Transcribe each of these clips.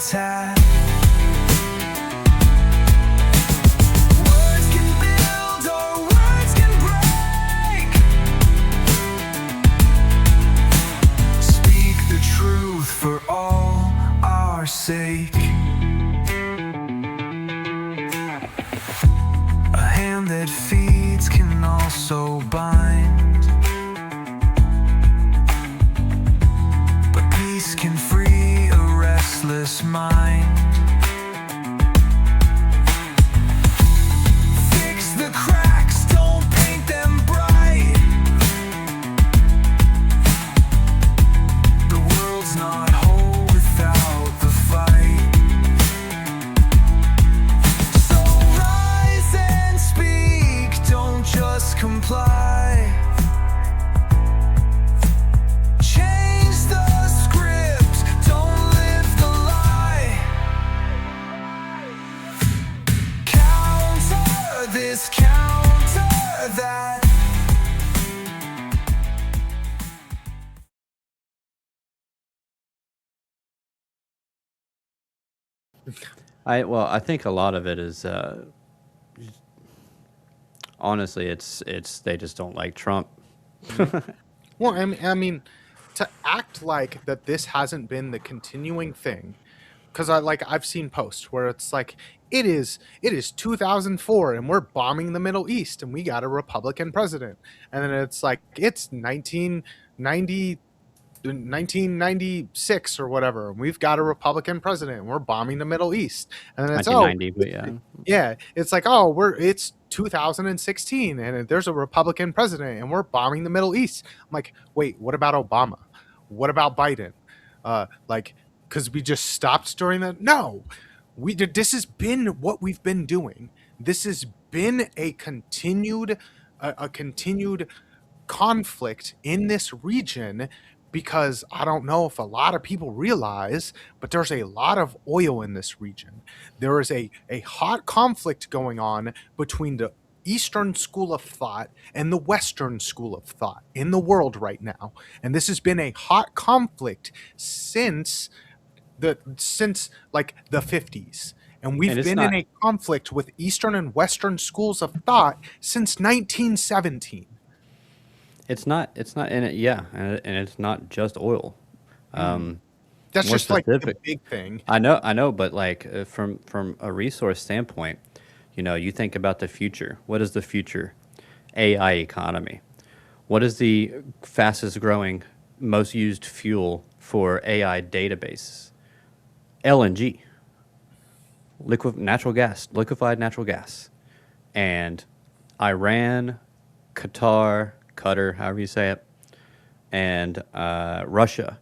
tat. Words can build or words can break. Speak the truth for all our sake. A hand that feeds can also bind, but peace can free a restless mind. Fix the cracks, don't paint them bright. The world's not whole without the fight. So rise and speak, don't just comply. Change the script, don't live the lie. Counter this, counter that. I think a lot of it is honestly it's they just don't like Trump. Well, I mean, to act like that this hasn't been the continuing thing, because I've seen posts where it's like it is 2004 and we're bombing the Middle East and we got a Republican president, and then it's like it's 1996 or whatever, and we've got a Republican president and we're bombing the Middle East, and then it's 1990, but yeah. yeah, it's like it's 2016 and there's a Republican president and we're bombing the Middle East. I'm like, wait, what about Obama? What about Biden? Because we just stopped during that? No, we did. This has been what we've been doing. This has been a continued conflict in this region, because I don't know if a lot of people realize, but there's a lot of oil in this region. There is a hot conflict going on between the Eastern school of thought and the Western school of thought in the world right now. And this has been a hot conflict since like the 50s. And we've And it's been not in a conflict with Eastern and Western schools of thought since 1917. it's not in it, yeah, and it's not just oil. Um That's More just like the specific. big thing. I know, but like from a resource standpoint, you think about the future. What is the future? AI economy. What is the fastest growing, most used fuel for AI databases? LNG, liquefied natural gas. And Iran, Qatar, however you say it, and Russia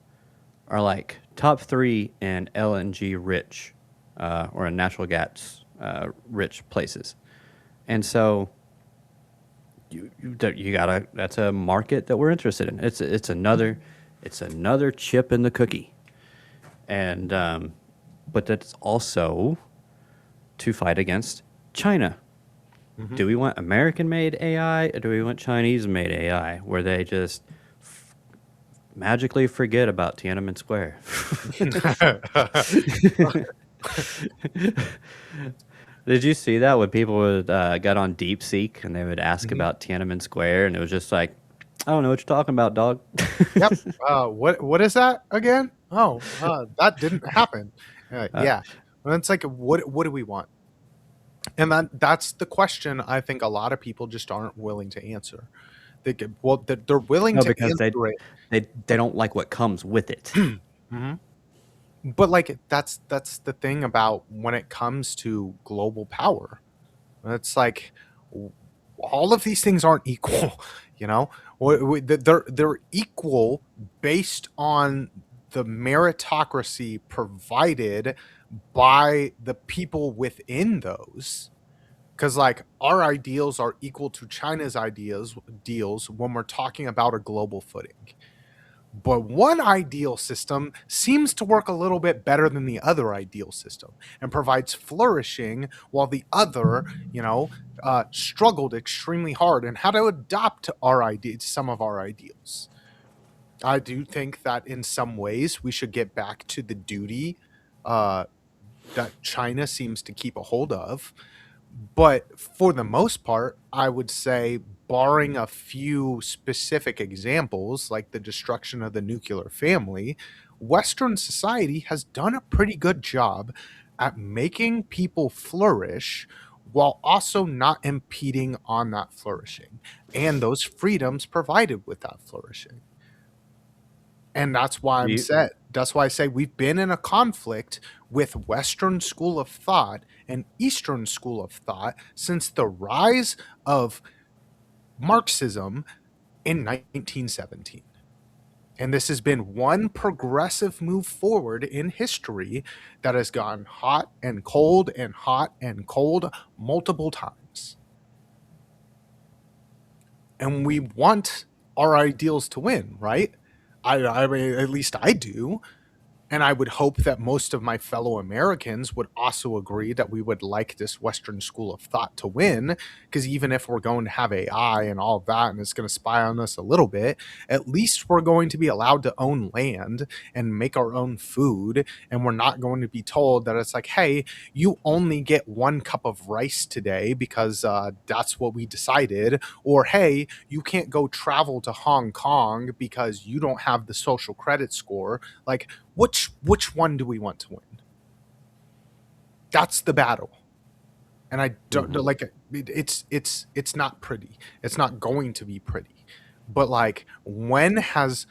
are like top three in LNG rich or in natural gas rich places. And so you gotta, that's a market that we're interested in. It's another chip in the cookie. And but that's also to fight against China. Do we want American made AI or do we want Chinese made AI where they just magically forget about Tiananmen Square? Did you see that when people would got on DeepSeek and they would ask about Tiananmen Square and it was just like, I don't know what you're talking about, dog. Yep. What is that again? Oh, that didn't happen. Yeah. And it's like, what do we want? And that's the question I think a lot of people just aren't willing to answer. They're willing No, to because answer it, they don't like what comes with it. but like that's the thing about when it comes to global power. It's like all of these things aren't equal, you know. They're equal based on the meritocracy provided by the people within those. Because like our ideals are equal to China's deals when we're talking about a global footing. But one ideal system seems to work a little bit better than the other ideal system and provides flourishing, while the other, struggled extremely hard and had to adopt some of our ideals. I do think that in some ways we should get back to the duty uh, that China seems to keep a hold of. But for the most part, I would say, barring a few specific examples, like the destruction of the nuclear family, Western society has done a pretty good job at making people flourish while also not impeding on that flourishing and those freedoms provided with that flourishing. And that's why I'm You, said that's why I say we've been in a conflict with Western school of thought and Eastern school of thought since the rise of Marxism in 1917. And this has been one progressive move forward in history that has gone hot and cold multiple times. And we want our ideals to win, right? I mean, at least I do. And I would hope that most of my fellow Americans would also agree that we would like this Western school of thought to win. Because even if we're going to have AI and all of that, and it's going to spy on us a little bit, at least we're going to be allowed to own land and make our own food. And we're not going to be told that it's like, hey, you only get 1 cup of rice today because that's what we decided. Or, hey, you can't go travel to Hong Kong because you don't have the social credit score. Like, which one do we want to win? That's the battle. And I don't mhm. like it's not pretty. It's not going to be pretty. But like, when has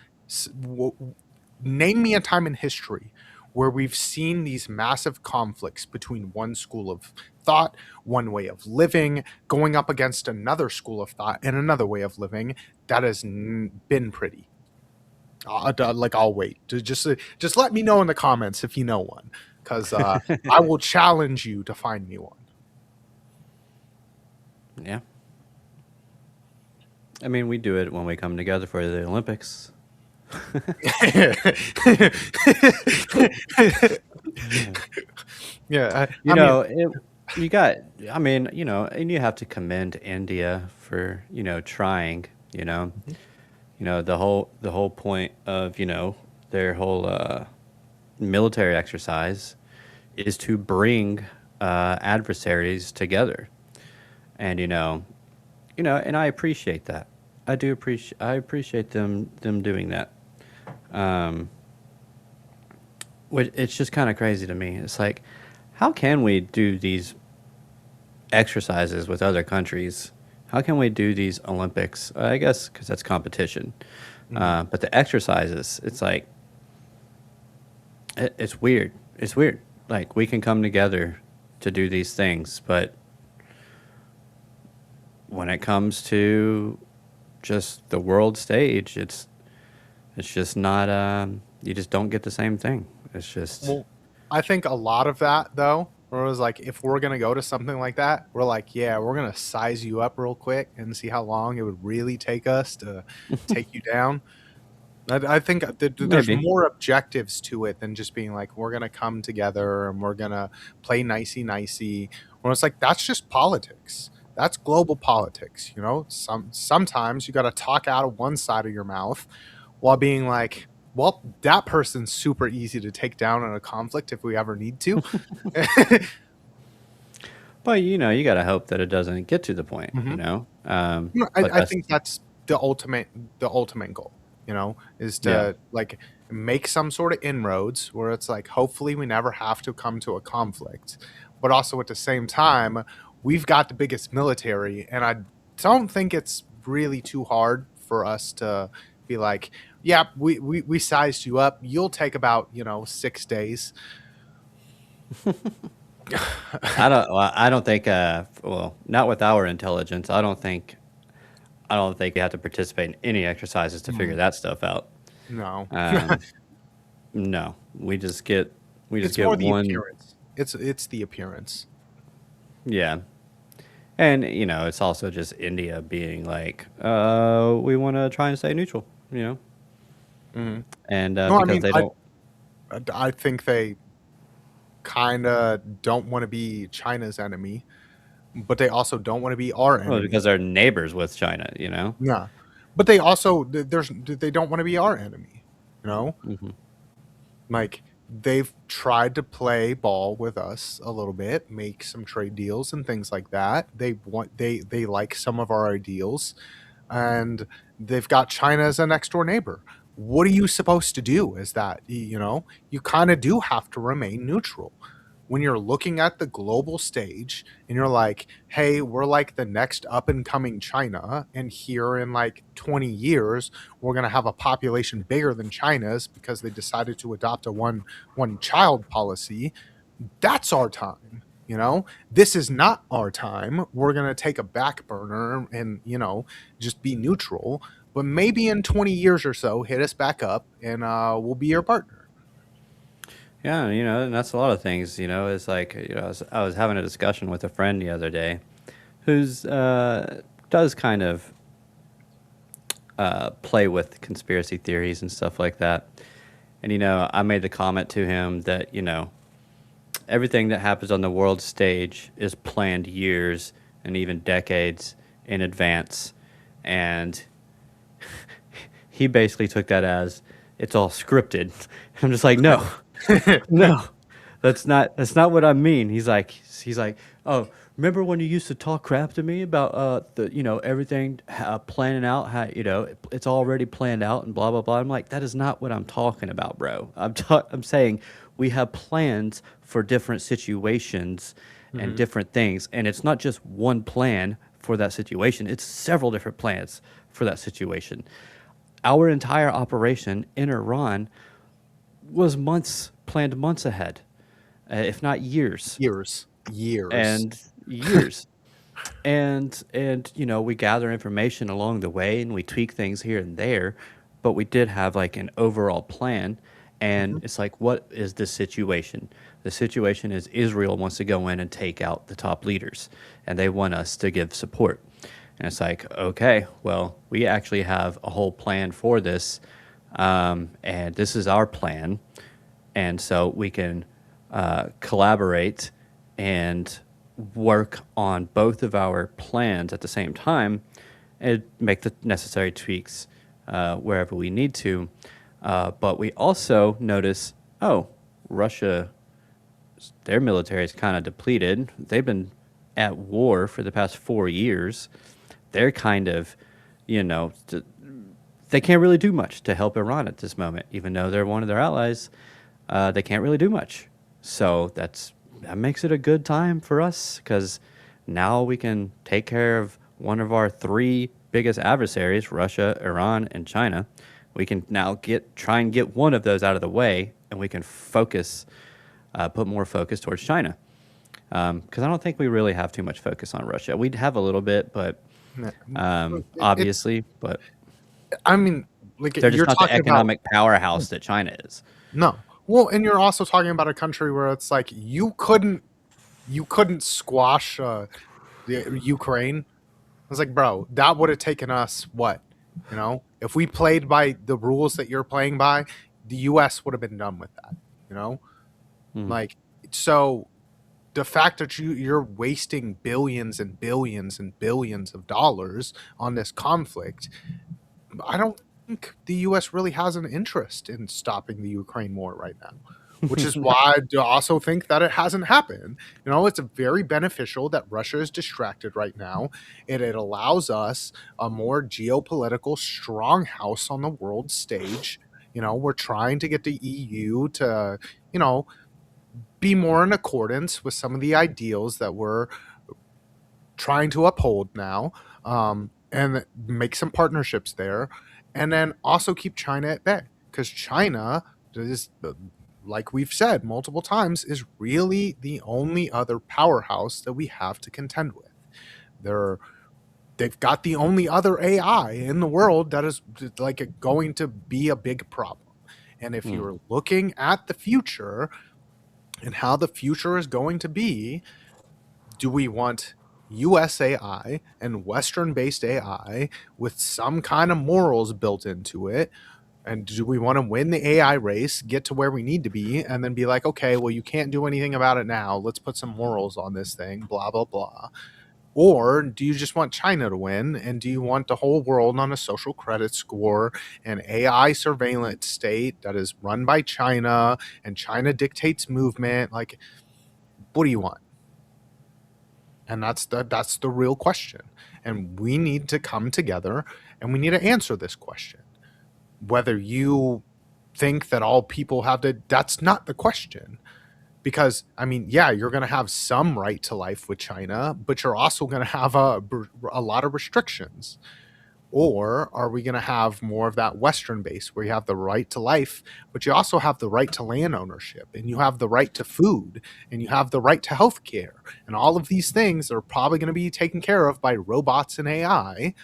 name me a time in history where we've seen these massive conflicts between one school of thought, one way of living, going up against another school of thought and another way of living that has been pretty. Like, I'll wait. Just let me know in the comments if you know one, because I will challenge you to find me one. Yeah. I mean, we do it when we come together for the Olympics. Yeah. Yeah, You I mean, know, you got, I mean, and you have to commend India for, trying, you know. mhm, The whole point of, their whole military exercise is to bring adversaries together. And and I appreciate that. I appreciate them doing that. Um, it's just kind of crazy to me. It's like, how can we do these exercises with other countries? How can we do these Olympics? I guess because that's competition. mhm. But the exercises, it's like it's weird. It's weird. Like, we can come together to do these things, but when it comes to just the world stage, it's just not. You just don't get the same thing. It's just. Well, I think a lot of that though, where it was like, if we're gonna go to something like that, we're like, yeah, we're gonna size you up real quick and see how long it would really take us to take you down. I think there's Maybe. more objectives to it than just being like, we're gonna come together and we're gonna play nicey nicey. When it's like, that's just politics. That's global politics. Sometimes you got to talk out of one side of your mouth while being like, well, that person's super easy to take down in a conflict if we ever need to. But you got to hope that it doesn't get to the point. Mhm. No, But I that's think that's the ultimate goal, is yeah. to like make some sort of inroads where it's like, hopefully we never have to come to a conflict. But also at the same time, we've got the biggest military, and I don't think it's really too hard for us to be like, yeah, we sized you up. You'll take about, 6 days. I don't think. Well, not with our intelligence. I don't think you have to participate in any exercises to figure Mm, that stuff out. no. Um, no, we just It's get more the one. appearance. It's the appearance. Yeah, and it's also just India being like, we want to try and stay neutral. Mhm. And No, I because mean, they I don't. I think they kind of don't want to be China's enemy, but they also don't want to be our Well, enemy. because they're neighbors with China. Yeah, but they also they don't want to be our enemy. You know, Hmm. like, they've tried to play ball with us a little bit, make some trade deals and things like that. They like some of our ideals, and they've got China as a next door neighbor. What are you supposed to do? Is that, you kind of do have to remain neutral when you're looking at the global stage and you're like, hey, we're like the next up and coming China, and here in like 20 years we're going to have a population bigger than China's because they decided to adopt a one child policy. That's our time. This is not our time. We're going to take a back burner and just be neutral, but maybe in 20 years or so hit us back up, and we'll be your partner. Yeah, and that's a lot of things. It's like, I was having a discussion with a friend the other day who's does kind of play with conspiracy theories and stuff like that. And, I made the comment to him that, everything that happens on the world stage is planned years and even decades in advance. And he basically took that as it's all scripted. I'm just like, no. No, that's not what I mean. He's like, oh, remember when you used to talk crap to me about the everything planning out, how it's already planned out and blah blah blah. I'm like, that is not what I'm talking about, bro. I'm saying we have plans for different situations and different things, and it's not just one plan for that situation. It's several different plans for that situation. Our entire operation in Iran was planned months ahead, if not years. Years. And years. and we gather information along the way and we tweak things here and there, but we did have like an overall plan. And it's like, what is the situation? The situation is Israel wants to go in and take out the top leaders, and they want us to give support. And it's like, okay, well, we actually have a whole plan for this, and this is our plan. And so we can collaborate and work on both of our plans at the same time and make the necessary tweaks wherever we need to. But we also notice, oh, Russia, their military is kind of depleted. They've been at war for the past 4 years. They're kind of, they can't really do much to help Iran at this moment, even though they're one of their allies. They can't really do much. So that makes it a good time for us, because now we can take care of one of our 3 biggest adversaries, Russia, Iran, and China. We can now try and get one of those out of the way, and we can put more focus towards China. Because I don't think we really have too much focus on Russia. We'd have a little bit, but obviously, but I mean, like, they're just you're not the talking about economic powerhouse that China is. no. Well, and you're also talking about a country where it's like you couldn't squash the Ukraine. I was like, bro, that would have taken us what? If we played by the rules that you're playing by, the U.S. would have been done with that. Like, so the fact that you're wasting billions and billions and billions of dollars on this conflict, I don't think the U.S. really has an interest in stopping the Ukraine war right now, which is why I do also think that it hasn't happened. It's very beneficial that Russia is distracted right now, and it allows us a more geopolitical strong house on the world stage. We're trying to get the EU to, be more in accordance with some of the ideals that we're trying to uphold now, and make some partnerships there, and then also keep China at bay, because China is, like we've said multiple times, is really the only other powerhouse that we have to contend with. They've got the only other AI in the world that is like going to be a big problem. And if you're looking at the future and how the future is going to be, do we want US AI and Western based AI with some kind of morals built into it? And do we want to win the AI race, get to where we need to be, and then be like, okay, well, you can't do anything about it now. Let's put some morals on this thing, blah, blah, blah. Or do you just want China to win? And do you want the whole world on a social credit score, an AI surveillance state that is run by China, and China dictates movement? Like, what do you want? And that's the real question. And we need to come together and we need to answer this question. Whether you think that all people have to, that's not the question. Because I mean, yeah, you're going to have some right to life with China, but you're also going to have a lot of restrictions. Or are we going to have more of that Western base where you have the right to life, but you also have the right to land ownership, and you have the right to food, and you have the right to health care, and all of these things are probably going to be taken care of by robots and AI?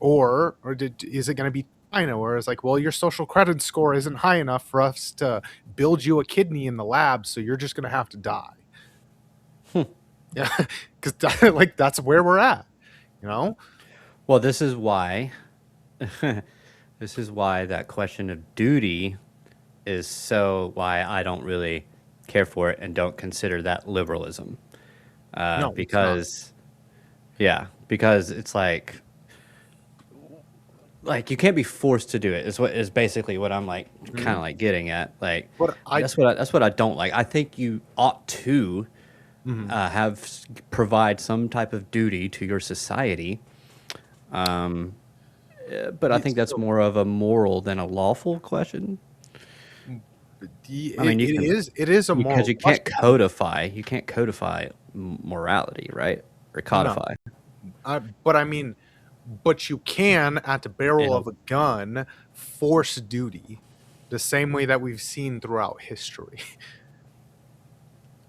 Is it going to be China, where it's like, well, your social credit score isn't high enough for us to build you a kidney in the lab, so you're just going to have to die? Yeah, because like that's where we're at, you know. Well, this is why this is why that question of duty is so why I don't really care for it and don't consider that liberalism. No, it's not. Because yeah, because it's like you can't be forced to do it. Is what is basically what I'm like kind Mhm. of like getting at. Like But I that's what I don't like. I think you ought to Mhm. provide some type of duty to your society. But I think that's So more of a moral than a lawful question. I mean, you can it is a because moral question. you can't codify morality, right? Or No, codify. but I mean, but you can, at the barrel And of a gun, force duty, the same way that we've seen throughout history.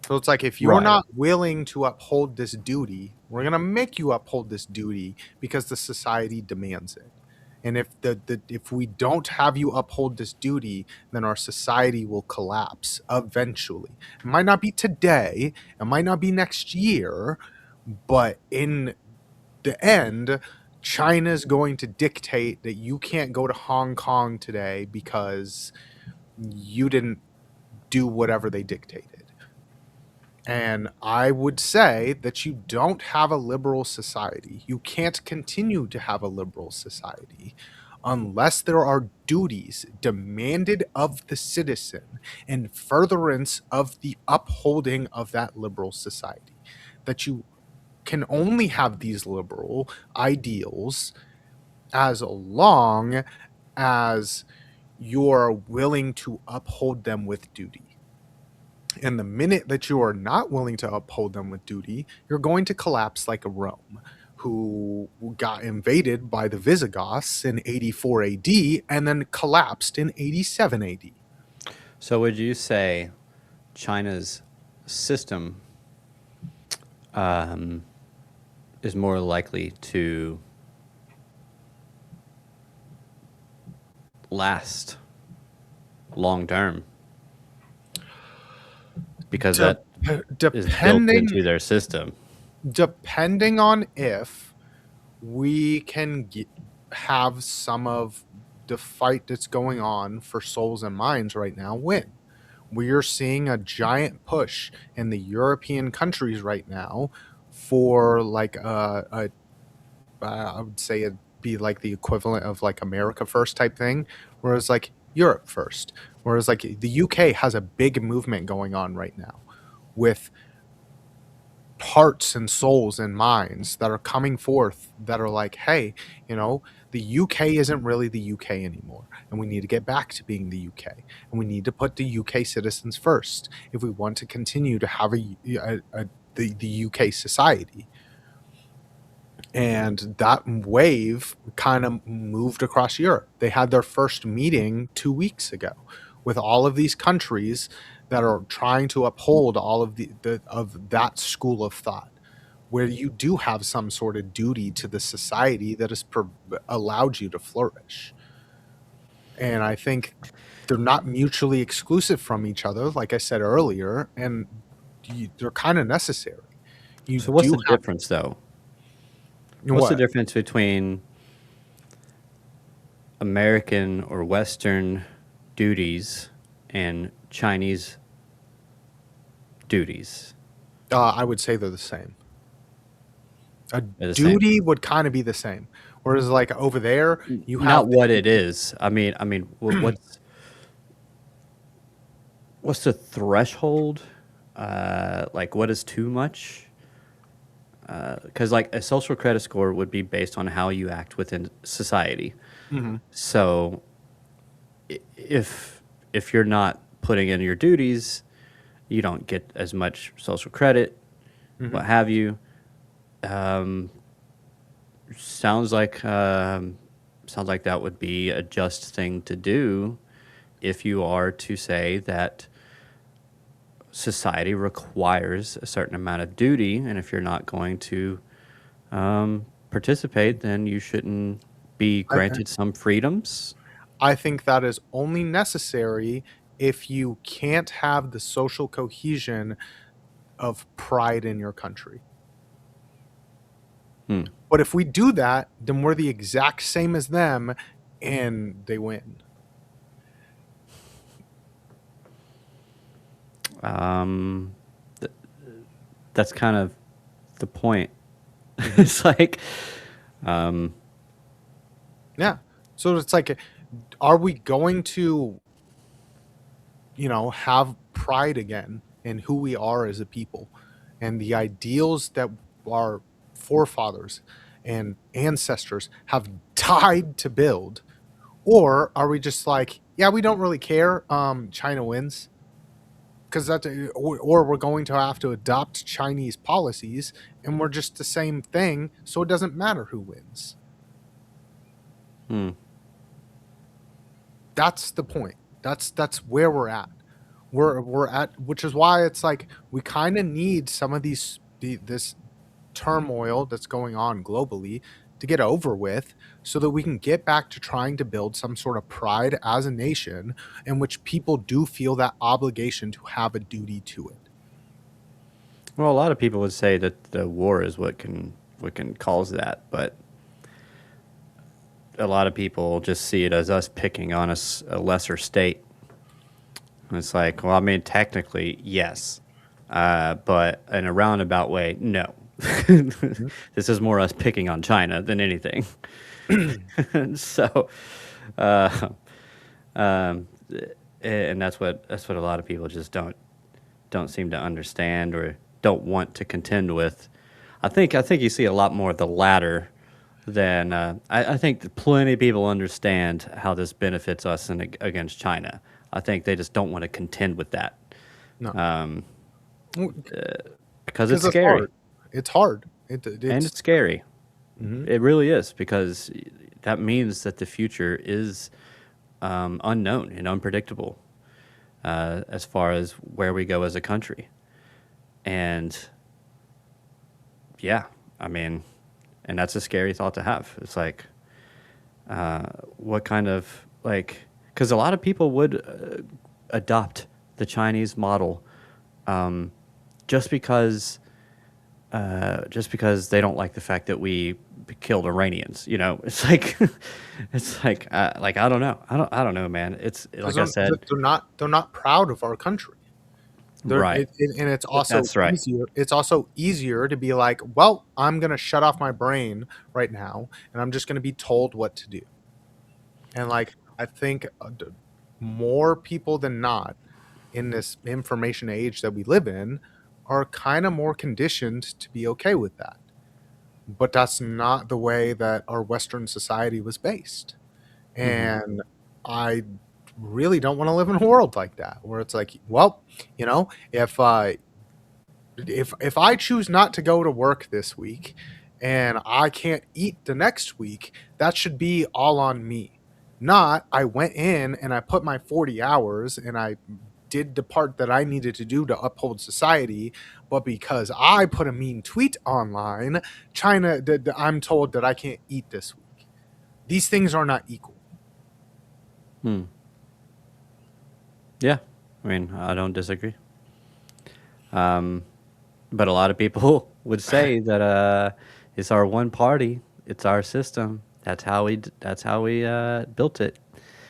So it's like, if you're right. not willing to uphold this duty, we're gonna make you uphold this duty because the society demands it. And if we don't have you uphold this duty, then our society will collapse eventually. It might not be today, it might not be next year, but in the end, China's going to dictate that you can't go to Hong Kong today because you didn't do whatever they dictated. And I would say that you don't have a liberal society. You can't continue to have a liberal society unless there are duties demanded of the citizen in furtherance of the upholding of that liberal society. That you can only have these liberal ideals as long as you're willing to uphold them with duty. And the minute that you are not willing to uphold them with duty, you're going to collapse like a Rome, who got invaded by the Visigoths in 84 AD and then collapsed in 87 AD. So would you say China's system um, is more likely to last long term because De- that is built depending into their system? depending on if we can have some of the fight that's going on for souls and minds right now win. We are seeing a giant push in the European countries right now for like I would say it'd be like the equivalent of like America first type thing, whereas like Europe first, whereas like the UK has a big movement going on right now with hearts and souls and minds that are coming forth that are like, hey, the UK isn't really the UK anymore, and we need to get back to being the UK, and we need to put the UK citizens first if we want to continue to have the UK society. And that wave kind of moved across Europe. They had their first meeting 2 weeks ago with all of these countries that are trying to uphold all of of that school of thought, where you do have some sort of duty to the society that has allowed you to flourish. And I think they're not mutually exclusive from each other, like I said earlier, and they're kind of necessary. You So what's do the have difference though? What's the what? difference between American or Western duties and Chinese duties? I would say they're the same. A They're the same. duty would kind of be the same. Whereas like over there, you have Not what it is. I mean, what's the threshold? Like, what is too much? Because like a social credit score would be based on how you act within society. Mhm. So if you're not putting in your duties, you don't get as much social credit, Mhm. what have you. Um, sounds like sounds like that would be a just thing to do if you are to say that society requires a certain amount of duty, and if you're not going to participate, then you shouldn't be I granted some freedoms. I think that is only necessary if you can't have the social cohesion of pride in your country. Hmm. But if we do that, then we're the exact same as them and they win. Um, th- that's kind of the point. Mhm. It's like, um, Yeah. So it's like, are we going to, have pride again in who we are as a people and the ideals that our forefathers and ancestors have died to build? Or are we just like, yeah, we don't really care. China wins because or we're going to have to adopt Chinese policies, and we're just the same thing, so it doesn't matter who wins. hmm. That's the point. That's where we're at. We're at, which is why it's like we kind of need some of this turmoil that's going on globally to get over with so that we can get back to trying to build some sort of pride as a nation in which people do feel that obligation to have a duty to it. Well, a lot of people would say that the war is what can cause that, but a lot of people just see it as us picking on a lesser state. And it's like, well, I mean, technically, yes, but in a roundabout way, no. This is more us picking on China than anything. So, uh, um, and that's what a lot of people just don't seem to understand or don't want to contend with. I think you see a lot more of the latter than I think that plenty of people understand how this benefits us against China. I think they just don't want to contend with that No, um, because it's because it's scary hard. It's hard. and It's it's scary. Mhm. It really is because that means that the future is unknown and unpredictable as far as where we go as a country. And yeah, I mean, and that's a scary thought to have. It's like, what kind of like, because a lot of people would adopt the Chinese model um, just because just because they don't like the fact that we killed Iranians. It's like like I don't know. I don't know, man. It's because like I said, they're not proud of our country. right. And it's also That's right. easier. It's also easier to be like, well, I'm gonna shut off my brain right now, and I'm just gonna be told what to do. And like, I think more people than not in this information age that we live in are kind of more conditioned to be okay with that. But that's not the way that our Western society was based. Hmm. And I really don't want to live in a world like that where it's like, well, if I choose not to go to work this week and I can't eat the next week, that should be all on me. Not I went in and I put my 40 hours and I did the part that I needed to do to uphold society, but because I put a mean tweet online, I'm told that I can't eat this week. These things are not equal. Hmm. Yeah. I mean, I don't disagree. Um, but a lot of people would say that it's our one party, it's our system. That's how we built it,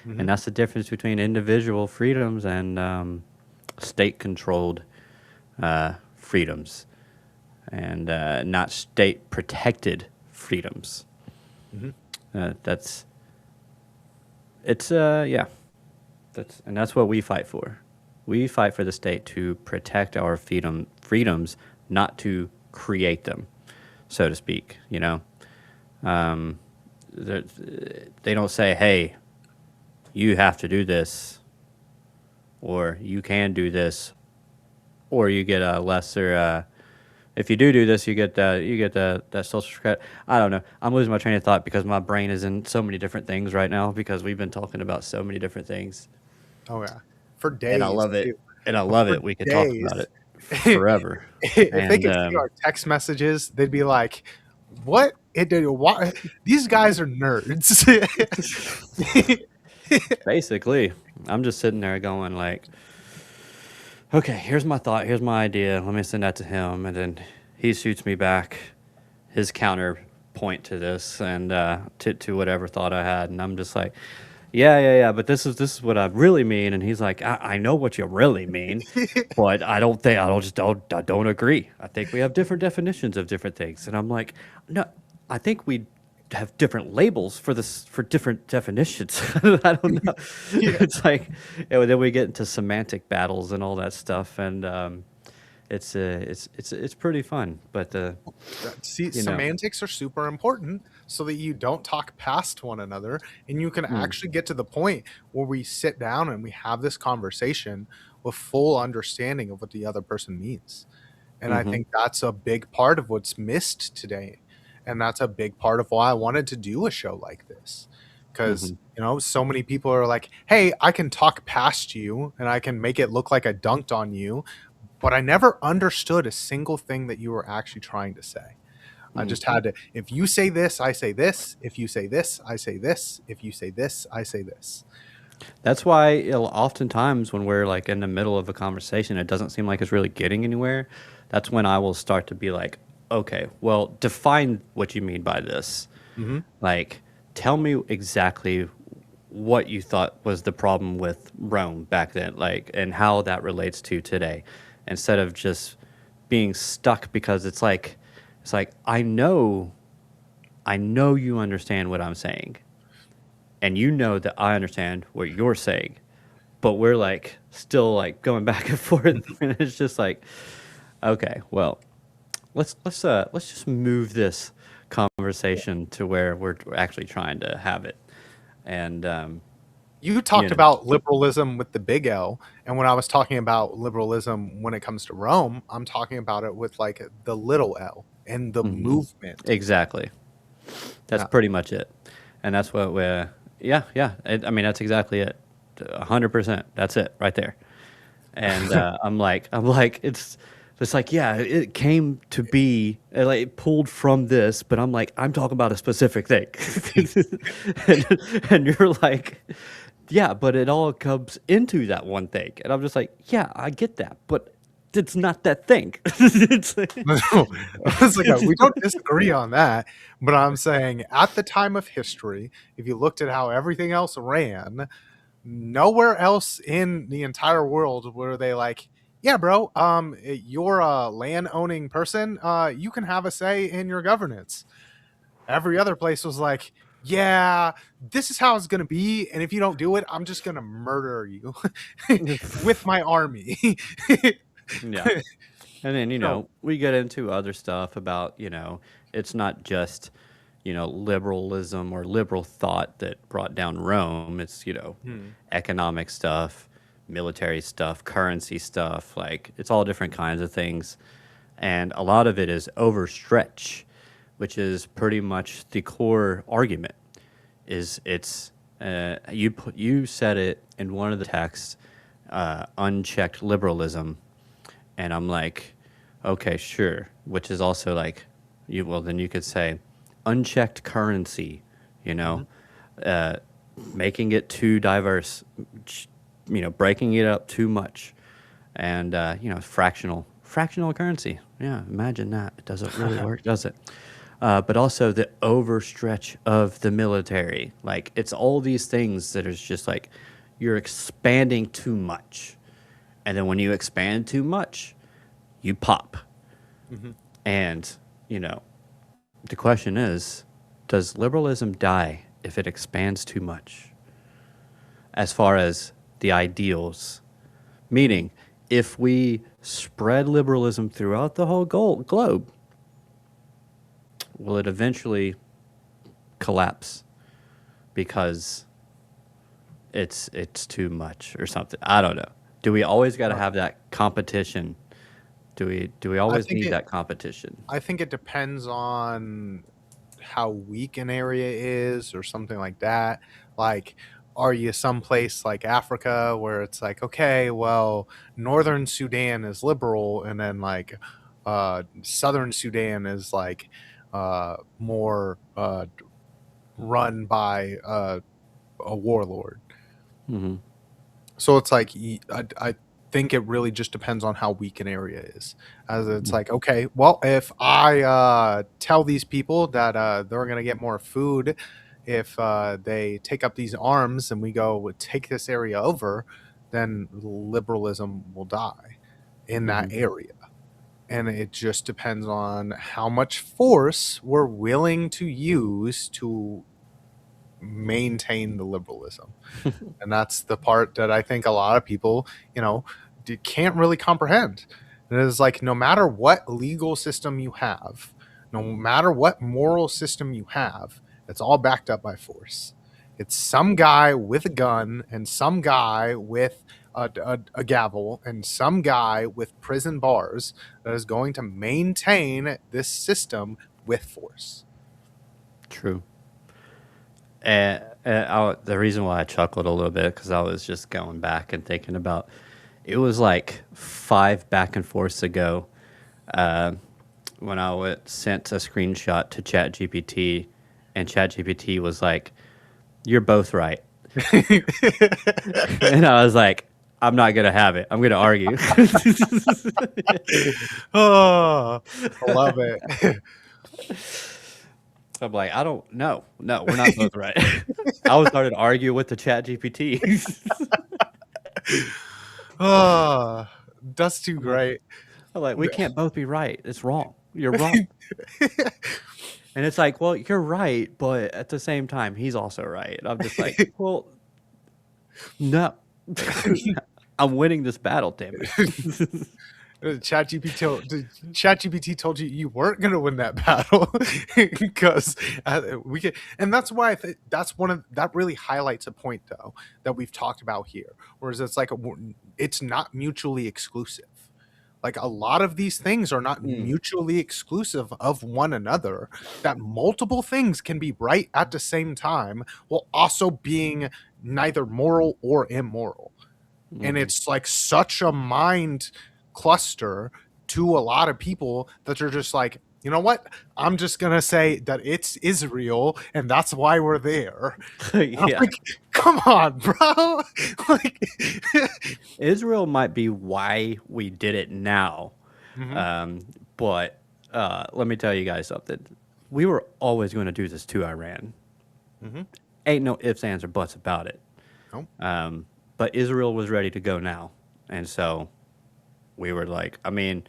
Mhm. and that's the difference between individual freedoms and state-controlled freedoms. and not state protected freedoms. Hmm. That's it's yeah. That's what we fight for. We fight for the state to protect our freedoms, not to create them, so to speak. Um, they don't say, "Hey, you have to do this," or "You can do this," or you get a lesser. If you do this, you get that social credit. I don't know. I'm losing my train of thought because my brain is in so many different things right now because we've been talking about so many different things, Oh yeah, for and I days love it. too. And I love For it. We could talk days. about it forever. If they And could see our text messages, they'd be like, "What? Why? These guys are nerds." basically, I'm just sitting there going like, okay, here's my thought, here's my idea. Let me send that to him, and then he shoots me back his counterpoint to this and to whatever thought I had, and I'm just like, yeah, but this is what I really mean, and he's like, I know what you really mean, but I don't agree. I think we have different definitions of different things, and I'm like, no, I think we have different labels for different definitions. I don't know. Yeah. It's like, then we get into semantic battles and all that stuff, and it's pretty fun. But See, you know, semantics are super important so that you don't talk past one another and you can mm, actually get to the point where we sit down and we have this conversation with full understanding of what the other person means. And I mm-hmm, think that's a big part of what's missed today. And that's a big part of why I wanted to do a show like this. Because, mm-hmm, so many people are like, hey, I can talk past you and I can make it look like I dunked on you, but I never understood a single thing that you were actually trying to say. I just mm-hmm. had to, if you say this, I say this. If you say this, I say this. If you say this, I say this. That's why oftentimes when we're like in the middle of a conversation, it doesn't seem like it's really getting anywhere. That's when I will start to be like, okay, well, define what you mean by this. Hmm. Like, tell me exactly what you thought was the problem with Rome back then, like, and how that relates to today, instead of just being stuck because it's like I know you understand what I'm saying, and you know that I understand what you're saying, but we're like still like going back and forth, and it's just like, okay, well, let's just move this conversation to where we're actually trying to have it, and You you talked know, about liberalism with the big L. And when I was talking about liberalism when it comes to Rome, I'm talking about it with like the little L and the mhm, movement. exactly. That's Yeah. pretty much it, and that's what we're. Yeah. I mean, that's exactly it. 100%. That's it right there. And I'm like, it's like, yeah, it came to be, like it pulled from this, but I'm like, I'm talking about a specific thing, and you're like, yeah, but it all comes into that one thing, and I'm just like, yeah, I get that, but it's not that thing. It's like, No, I was like, we don't disagree on that. But I'm saying at the time of history, if you looked at how everything else ran, nowhere else in the entire world were they like, yeah, bro, you're a land owning person. You can have a say in your governance. Every other place was like, yeah, this is how it's going to be. And if you don't do it, I'm just going to murder you with my army. yeah. And then, So, we get into other stuff about, it's not just, liberalism or liberal thought that brought down Rome. It's, hmm, economic stuff, military stuff, currency stuff. Like, it's all different kinds of things. And a lot of it is overstretch, which is pretty much the core argument. You said it in one of the texts, unchecked liberalism, and I'm like, okay, sure. Which is also like, then you could say unchecked currency, you know, mhm. uh, making it too diverse, breaking it up too much, and fractional currency. Yeah, imagine that. It doesn't really work, does it? But also the overstretch of the military. Like, it's all these things that is just like you're expanding too much, and then when you expand too much, you pop. And, you know, the question is, does liberalism die if it expands too much as far as the ideals? Meaning, if we spread liberalism throughout the whole globe, will it eventually collapse because it's too much or something? I don't know. Do we always got to have that competition? Do we I always think need it. that competition? I think it depends on how weak an area is or something like that. Like, are you someplace like Africa where it's like, okay, well, northern Sudan is liberal, and then like southern Sudan is like more run by a warlord. Hmm. So it's like I think it really just depends on how weak an area is. As it's like, okay, well, if I tell these people that they're gonna get more food if they take up these arms and we go take this area over, then liberalism will die in that Hmm. area. And it just depends on how much force we're willing to use to maintain the liberalism. And that's the part that I think a lot of people, can't really comprehend. And it is like, no matter what legal system you have, no matter what moral system you have, it's all backed up by force. It's some guy with a gun and some guy with a gavel and some guy with prison bars that is going to maintain this system with force. True. And the reason why I chuckled a little bit because I was just going back and thinking about it was like 5 back and forths ago uh, when sent a screenshot to ChatGPT, and ChatGPT was like, "You're both right," and I was like, "I'm not gonna have it. I'm gonna argue." Oh, I love it. I'm like, I don't know. No, we're not both right. I was started to argue with the ChatGPT. Oh, that's too I'm like, great. we can't both be right. It's wrong. You're wrong. And it's like, well, you're right, but at the same time, he's also right. And I'm just like, well, no. I'm winning this battle, damn it. ChatGPT told you you weren't going to win that battle because we can, and that's why I think that's that really highlights a point though that we've talked about here. Whereas it's like it's not mutually exclusive. Like a lot of these things are not Mm. mutually exclusive of one another. That multiple things can be right at the same time while also being neither moral or immoral. And Mhm. it's like such a mind cluster to a lot of people that are just like, you know what? I'm just gonna say that it's Israel and that's why we're there. I'm Yeah. like, come on, bro. Like, Israel might be why we did it now. Mhm, Um, but let me tell you guys something. We were always going to do this to Iran. mhm. Ain't no ifs, ands, or buts about it. Nope. But Israel was ready to go now. And so we were like, I mean,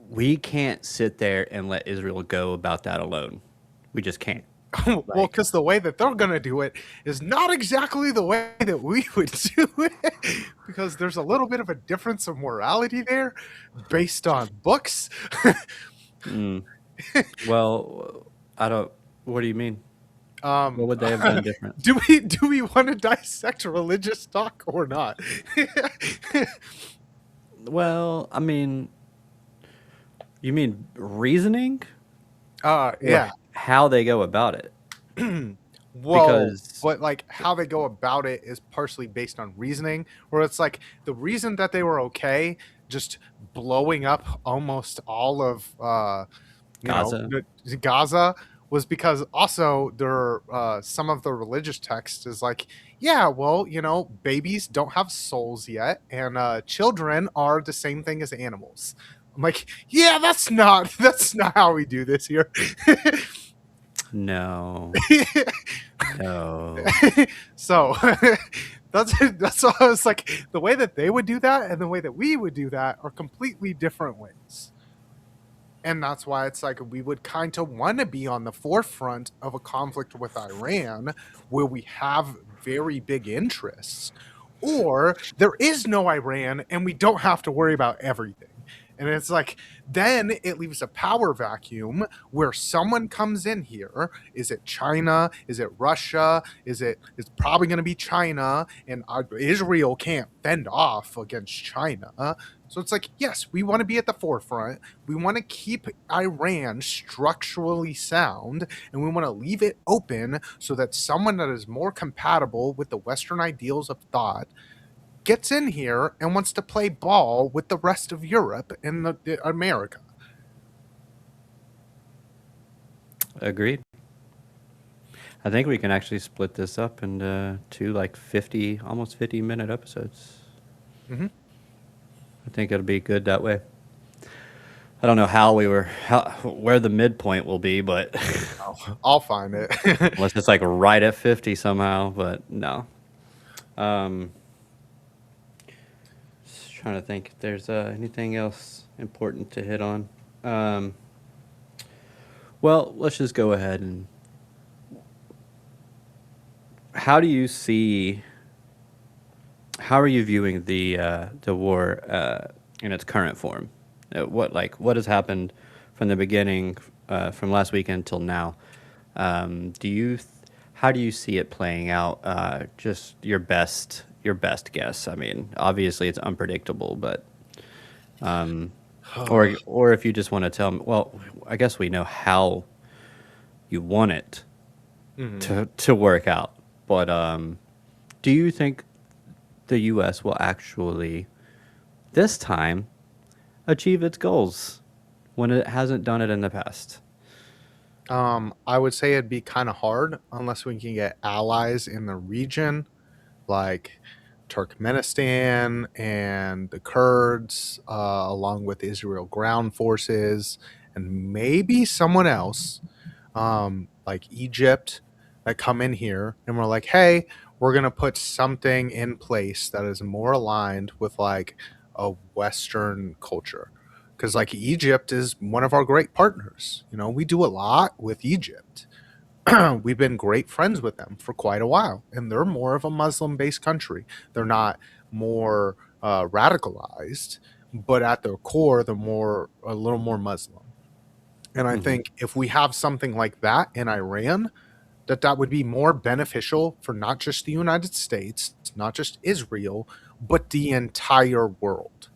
we can't sit there and let Israel go about that alone. We just can't. Well, Like, because the way that they're gonna do it is not exactly the way that we would do it, because there's a little bit of a difference of morality there, based on books. mm, well, I don't, what do you mean? Um, What would they have done different? do we want to dissect religious talk or not? Well, I mean, you mean reasoning or Yeah. how they go about it? Well, Because, but like how they go about it is partially based on reasoning, where it's like the reason that they were okay just blowing up almost all of Gaza. Gaza was because also their some of the religious text is like, yeah, well, babies don't have souls yet, and children are the same thing as animals. I'm like, yeah, that's not how we do this here. No, no. So that's why I was like, the way that they would do that and the way that we would do that are completely different ways. And that's why it's like we would kind of want to be on the forefront of a conflict with Iran where we have very big interests, or there is no Iran and we don't have to worry about everything. And it's like, then it leaves a power vacuum where someone comes in here. Is it China? Is it Russia? It's probably going to be China, and Israel can't fend off against China. So it's like, yes, we want to be at the forefront. We want to keep Iran structurally sound, and we want to leave it open so that someone that is more compatible with the Western ideals of thought gets in here and wants to play ball with the rest of Europe and America. Agreed. I think we can actually split this up into two like 50, almost 50-minute episodes. Mm-hmm. I think it'll be good that way. I don't know where the midpoint will be, but I'll find it. unless it's like right at 50 somehow, but no. Just trying to think if there's anything else important to hit on. Well, let's just go ahead and how are you viewing the war in its current form? What has happened from the beginning, from last weekend till now? How do you see it playing out? Just your best guess. I mean, obviously it's unpredictable, but or if you just want to tell me, well, I guess we know how you want it to work out. But do you think the U.S. will actually, this time, achieve its goals when it hasn't done it in the past? I would say it'd be kind of hard unless we can get allies in the region, like Turkmenistan and the Kurds, along with Israel ground forces, and maybe someone else, like Egypt, that come in here and we're like, hey, we're going to put something in place that is more aligned with like a Western culture. Because like Egypt is one of our great partners. We do a lot with Egypt. We've been great friends with them for quite a while, and they're more of a Muslim-based country. They're not more radicalized, but at their core, they're a little more Muslim. And I think if we have something like that in Iran, that would be more beneficial for not just the United States, not just Israel, but the entire world.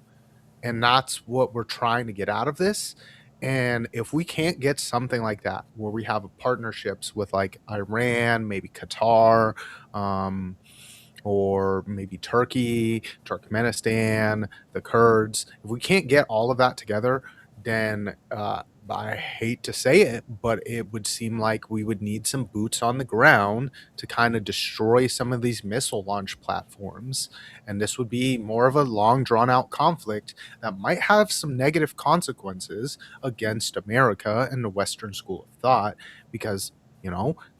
And that's what we're trying to get out of this. And if we can't get something like that, where we have partnerships with like Iran, maybe Qatar, or maybe Turkey, Turkmenistan, the Kurds, if we can't get all of that together, then I hate to say it, but it would seem like we would need some boots on the ground to kind of destroy some of these missile launch platforms. And this would be more of a long, drawn out conflict that might have some negative consequences against America and the Western school of thought, because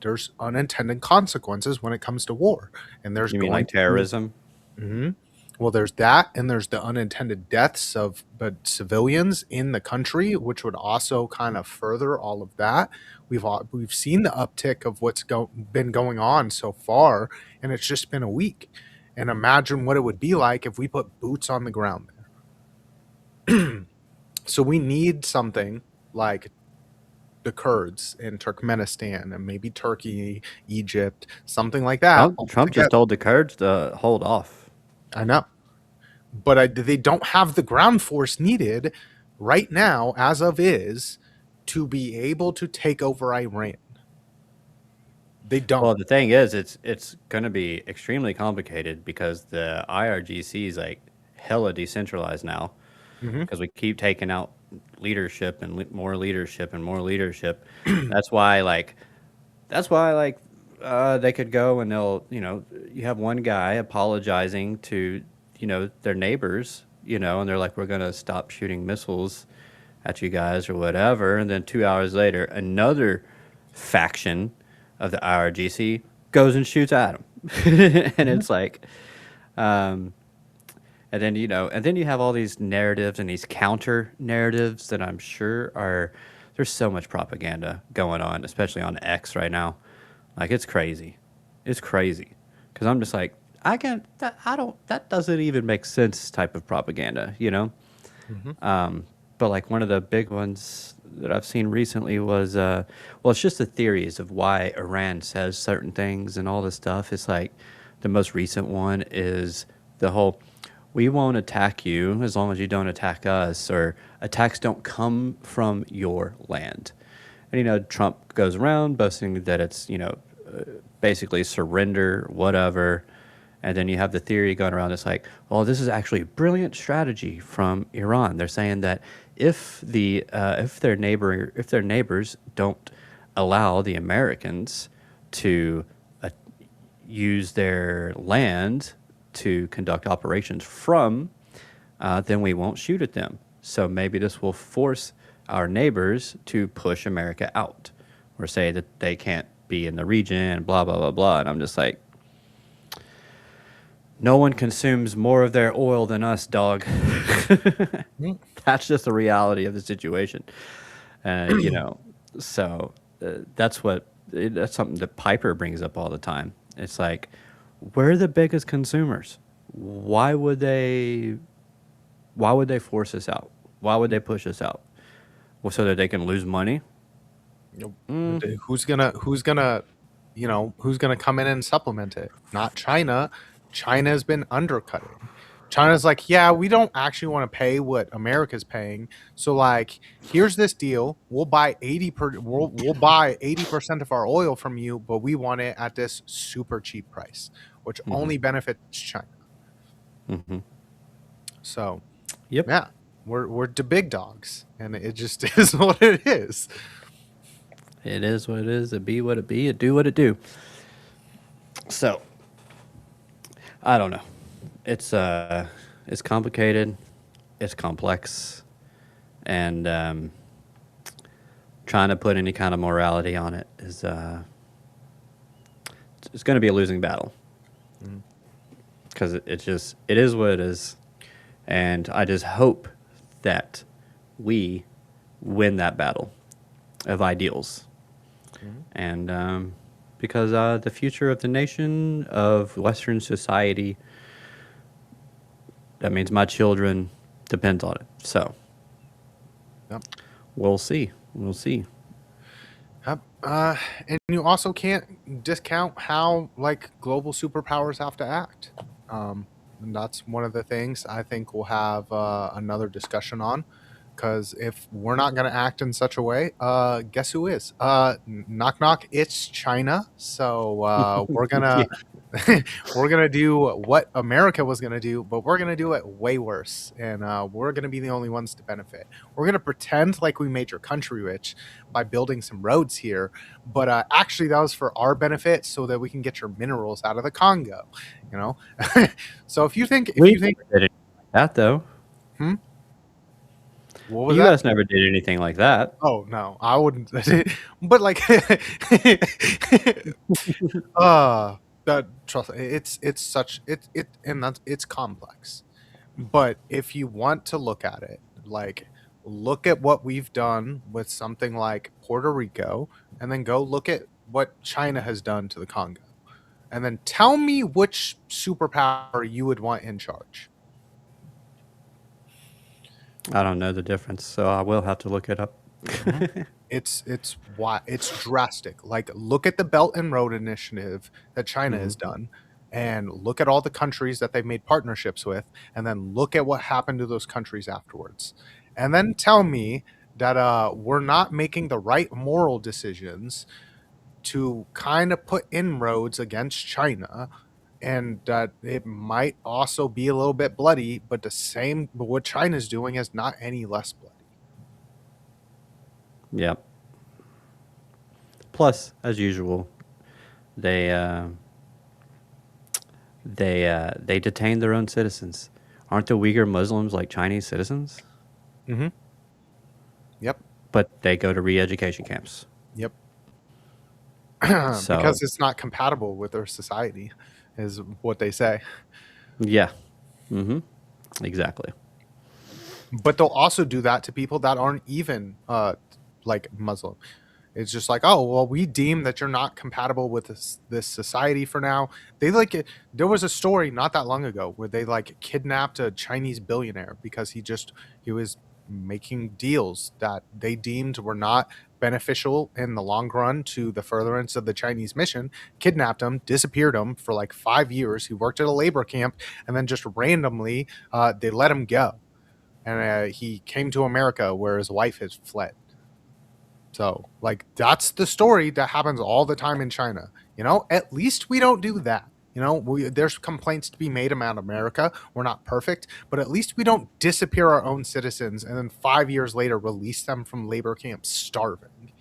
there's unintended consequences when it comes to war. And there's You mean going like to be. terrorism? Hmm. Well, there's that, and there's the unintended deaths of civilians in the country, which would also kind of further all of that. We've seen the uptick of what's been going on so far, and it's just been a week. And imagine what it would be like if we put boots on the ground there. So we need something like the Kurds in Turkmenistan and maybe Turkey, Egypt, something like that. Trump just told the Kurds to hold off. I know. But they don't have the ground force needed right now, as of is, to be able to take over Iran. They don't. Well, the thing is, it's going to be extremely complicated because the IRGC is like hella decentralized now because we keep taking out leadership and more leadership and more leadership. That's why they could go and you have one guy apologizing to their neighbors, and they're like, we're going to stop shooting missiles at you guys or whatever, and then 2 hours later another faction of the IRGC goes and shoots at them. And it's like And then and then you have all these narratives and these counter narratives that I'm sure are there's so much propaganda going on, especially on X right now. Like it's crazy, it's crazy. Because I'm just like I can't that I don't that doesn't even make sense type of propaganda. Hmm. But like one of the big ones that I've seen recently was well, it's just the theories of why Iran says certain things and all this stuff. It's like the most recent one is the whole we won't attack you as long as you don't attack us, or attacks don't come from your land. And Trump goes around boasting that it's basically surrender, whatever. And then you have the theory going around. It's like, well, this is actually a brilliant strategy from Iran. They're saying that if their neighbors don't allow the Americans to uh, use their land to conduct operations from, then we won't shoot at them. So maybe this will force our neighbors to push America out, or say that they can't be in the region, blah blah blah blah. And I'm just like, no one consumes more of their oil than us, dog. That's just the reality of the situation. You know, so that's something that Piper brings up all the time. It's like, we're the biggest consumers. Why would they? Why would they force us out? Why would they push us out? Well, so that they can lose money. You know, who's gonna come in and supplement it? Not China. China's been undercutting. China's like, yeah, we don't actually want to pay what America's paying. So like, here's this deal. We'll buy 80% of our oil from you, but we want it at this super cheap price, which Hmm. only benefits China. Hmm. So Yep. yeah, we're the big dogs, and it just is what it is. It is what it is. It be what it be. It do what it do. So I don't know. It's complicated. It's complex, and trying to put any kind of morality on it is it's going to be a losing battle, Mhm. because it is what it is, and I just hope that we win that battle of ideals, Mhm. and because the future of the nation of Western society, that means my children depends on it. So Yep. we'll see. We'll see. Yep. And you also can't discount how like global superpowers have to act. And that's one of the things I think we'll have another discussion on. Because if we're not going to act in such a way, guess who is? Knock knock. It's China. So we're Yeah. gonna we're gonna do what America was gonna do, but we're gonna do it way worse, and we're gonna be the only ones to benefit. We're gonna pretend like we made your country rich by building some roads here, but actually that was for our benefit, so that we can get your minerals out of the Congo. You know. So if We you think, never did anything like that, though. hmm, what The was that? U.S. never did anything like that. Oh no, I wouldn't. But like, uh, that trust it's such it and that's it's complex. But if you want to look at it, like look at what we've done with something like Puerto Rico, and then go look at what China has done to the Congo, and then tell me which superpower you would want in charge. I don't know the difference, so I will have to look it up. Mhm. It's why it's drastic. Like look at the Belt and Road Initiative that China Hmm. has done, and look at all the countries that they've made partnerships with, and then look at what happened to those countries afterwards. And then tell me that we're not making the right moral decisions to kind of put inroads against China, and that it might also be a little bit bloody, but what China's doing is not any less bloody. Yep. Plus, as usual, they they detain their own citizens. Aren't the Uyghur Muslims like Chinese citizens? Hmm. Yep. But they go to re-education camps. Yep. So Because it's not compatible with their society, is what they say. yeah. Hmm. Exactly. But they'll also do that to people that aren't even like Muslim. It's just like, oh well, we deem that you're not compatible with this society for now. They like it. There was a story not that long ago where they like kidnapped a Chinese billionaire because he was making deals that they deemed were not beneficial in the long run to the furtherance of the Chinese mission. Kidnapped him, disappeared him for like 5 years. He worked at a labor camp, and then just randomly they let him go. And he came to America where his wife has fled. So, like, that's the story that happens all the time in China. At least we don't do that. There's complaints to be made about America. We're not perfect, but at least we don't disappear our own citizens and then 5 years later release them from labor camps starving.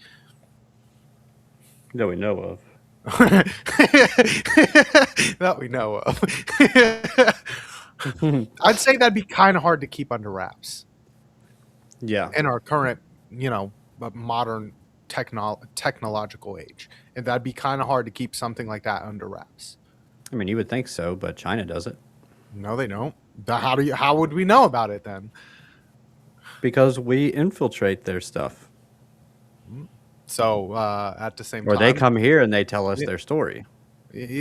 That we know of. That we know of. I'd say that'd be kind of hard to keep under wraps Yeah. in our current, modern technological age. And that'd be kind of hard to keep something like that under wraps. I mean, you would think so, but China does it. No, they don't. How would we know about it then? Because we infiltrate their stuff. So at the same Or time, they come here and they tell us their story.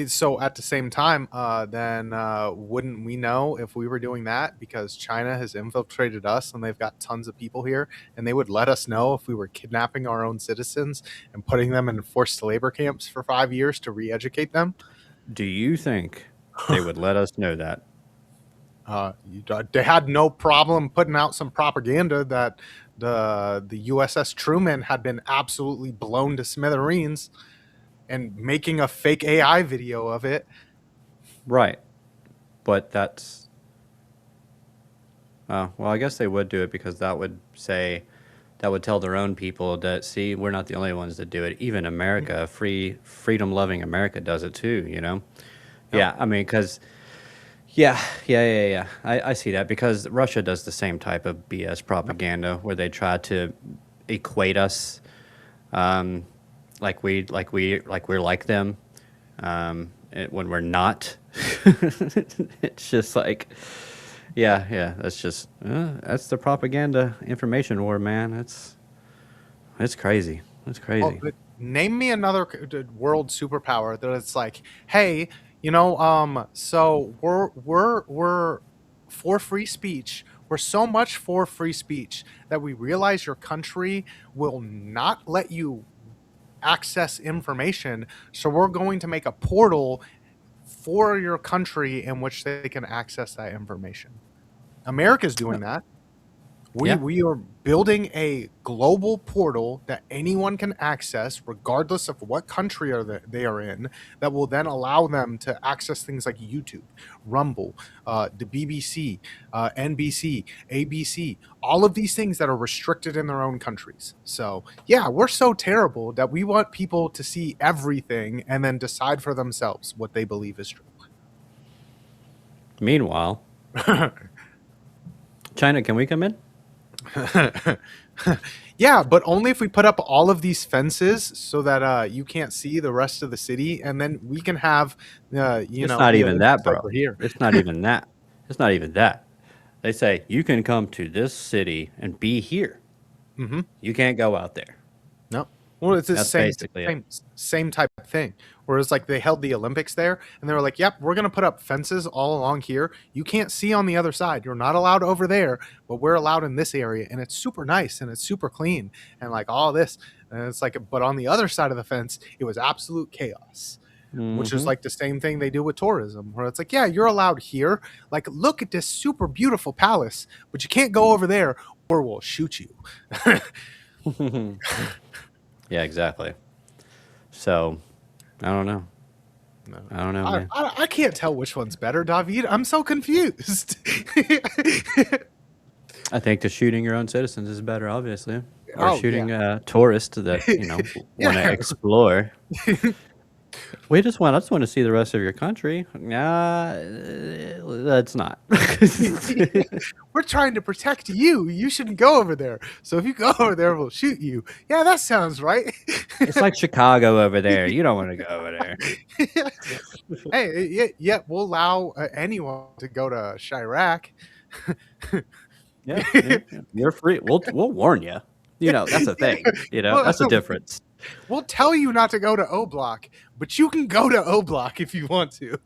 So at the same time, then wouldn't we know if we were doing that? Because China has infiltrated us and they've got tons of people here, and they would let us know if we were kidnapping our own citizens and putting them in forced labor camps for 5 years to re-educate them. Do you think they would let us know that? They had no problem putting out some propaganda that the USS Truman had been absolutely blown to smithereens, and making a fake AI video of it. Right. But that's... well, I guess they would do it because that would tell their own people that, see, we're not the only ones that do it. Even America, freedom-loving America does it too, Yep. Yeah, I mean, because... Yeah. I see that because Russia does the same type of BS propaganda where they try to equate us like we're like them when we're not. It's just like, that's the propaganda information war, man. It's crazy. It's crazy. Well, but name me another world superpower that it's like, hey, so we're for free speech. We're so much for free speech that we realize your country will not let you access information, so we're going to make a portal for your country in which they can access that information. America's doing that. Yeah. We are building a global portal that anyone can access, regardless of what country they are in, that will then allow them to access things like YouTube, Rumble, the BBC, NBC, ABC, all of these things that are restricted in their own countries. So, yeah, we're so terrible that we want people to see everything and then decide for themselves what they believe is true. Meanwhile, China, can we come in? Yeah, but only if we put up all of these fences so that you can't see the rest of the city, and then we can have It's not even that, bro. over here. It's not even that. It's not even that. They say you can come to this city and be here. Mm-hmm. You can't go out there. No. Well, it's the That's same, basically it. same type of thing. Whereas, like, they held the Olympics there, and they were like, "Yep, we're gonna put up fences all along here. You can't see on the other side. You're not allowed over there, but we're allowed in this area, and it's super nice and it's super clean and like all this." And it's like, but on the other side of the fence, it was absolute chaos. Which is Mhm. like the same thing they do with tourism, where it's like, yeah, you're allowed here. Like, look at this super beautiful palace, but you can't go over there, or we'll shoot you. Yeah, exactly. So, I don't know. I don't know, man. I can't tell which one's better, David. I'm so confused. I think the shooting your own citizens is better, obviously, or Oh, shooting tourists that want to explore. I just want to see the rest of your country. Nah, that's not. We're trying to protect you. You shouldn't go over there. So if you go over there, we'll shoot you. Yeah, that sounds right. It's like Chicago over there. You don't want to go over there. Hey, yeah, we'll allow anyone to go to Chirac. Yeah, yeah, yeah. You're free. We'll warn you. That's a thing. Well, That's a difference. we'll tell you not to go to O Block, but you can go to O Block if you want to.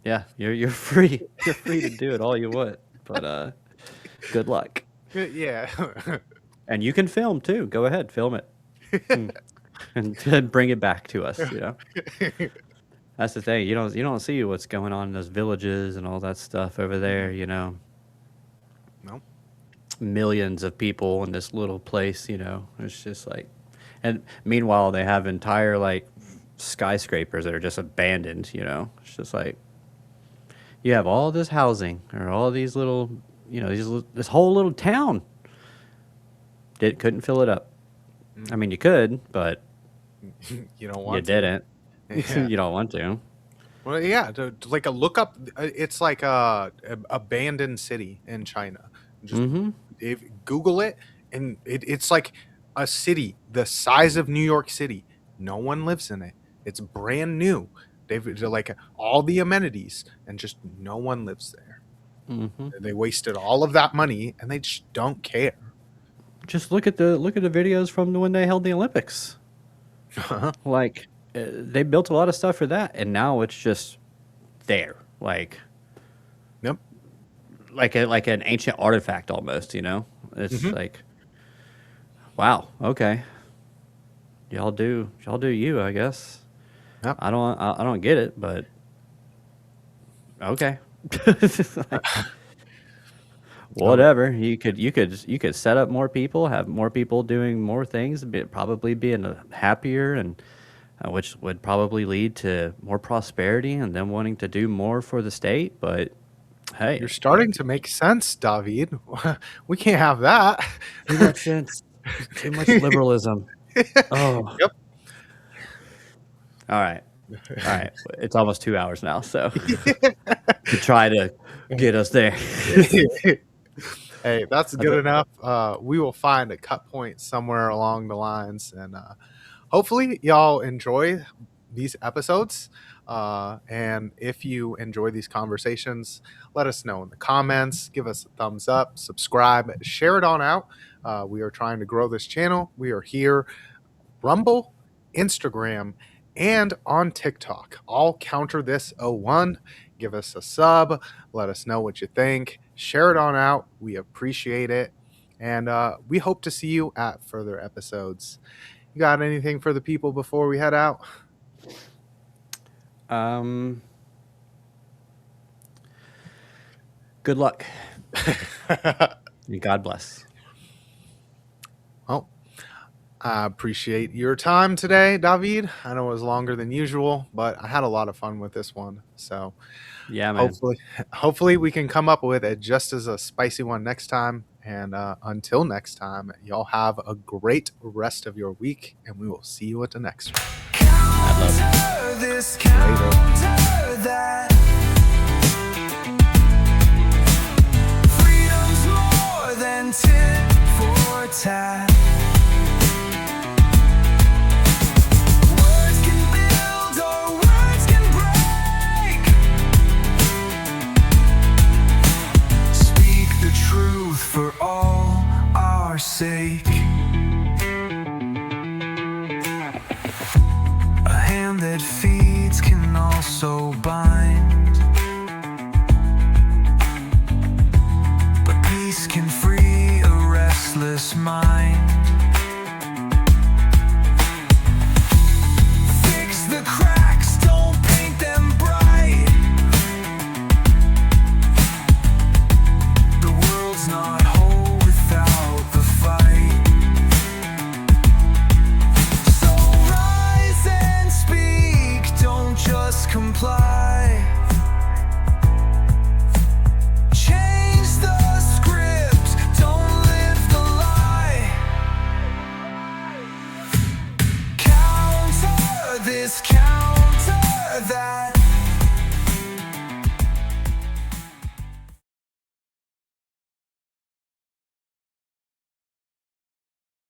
Yeah, yeah. You're free. You're free to do it all you want, but good luck. Yeah. And you can film too. Go ahead, film it, and bring it back to us. That's the thing. You don't see what's going on in those villages and all that stuff over there. No. Millions of people in this little place. It's just like, and meanwhile they have entire like skyscrapers that are just abandoned. It's just like you have all this housing or all these little, this whole little town. Couldn't fill it up. I mean, you could, but You don't want you to. didn't. Yeah. You don't want to. Well, yeah, like a look up. It's like a abandoned city in China. Just Google it, and it's like a city the size of New York City. No one lives in it. It's brand new. They're like all the amenities, and just no one lives there. They wasted all of that money, and they just don't care. Just look at the videos from when they held the Olympics. Like they built a lot of stuff for that, and now it's just there, like Yep. like an ancient artifact almost. It's like, wow, okay, y'all do you, I guess. Yep. I don't get it, but okay. Like, whatever. You could set up more people, have more people doing more things, probably being happier, and which would probably lead to more prosperity and them wanting to do more for the state. But hey, You're starting to make sense, David. We can't have that. too much sense, too much liberalism. Oh, Yep. all right. It's almost 2 hours now, so to try to get us there. Hey, that's good enough. We will find a cut point somewhere along the lines, and hopefully y'all enjoy these episodes. And if you enjoy these conversations, let us know in the comments. Give us a thumbs up, subscribe, share it on out. We are trying to grow this channel. We are here, Rumble, Instagram, and on TikTok. All Counter This 01. Give us a sub. Let us know what you think. Share it on out. We appreciate it. And we hope to see you at further episodes. You got anything for the people before we head out? Good luck. And God bless. Well, I appreciate your time today, David. I know it was longer than usual, but I had a lot of fun with this one. So Yeah, man. hopefully we can come up with it just as a spicy one next time. And until next time, y'all have a great rest of your week, and we will see you at the next one. Counter this, counter that. Freedom's more than tit for tat. Words can build or words can break. Speak the truth for all our sake. A hand that feeds can also bind, but peace can free a restless mind. Fix the cracks, don't paint them bright. The world's not whole without the fight. So rise and speak, don't just comply. Change the script, don't live the lie. Counter this, counter that.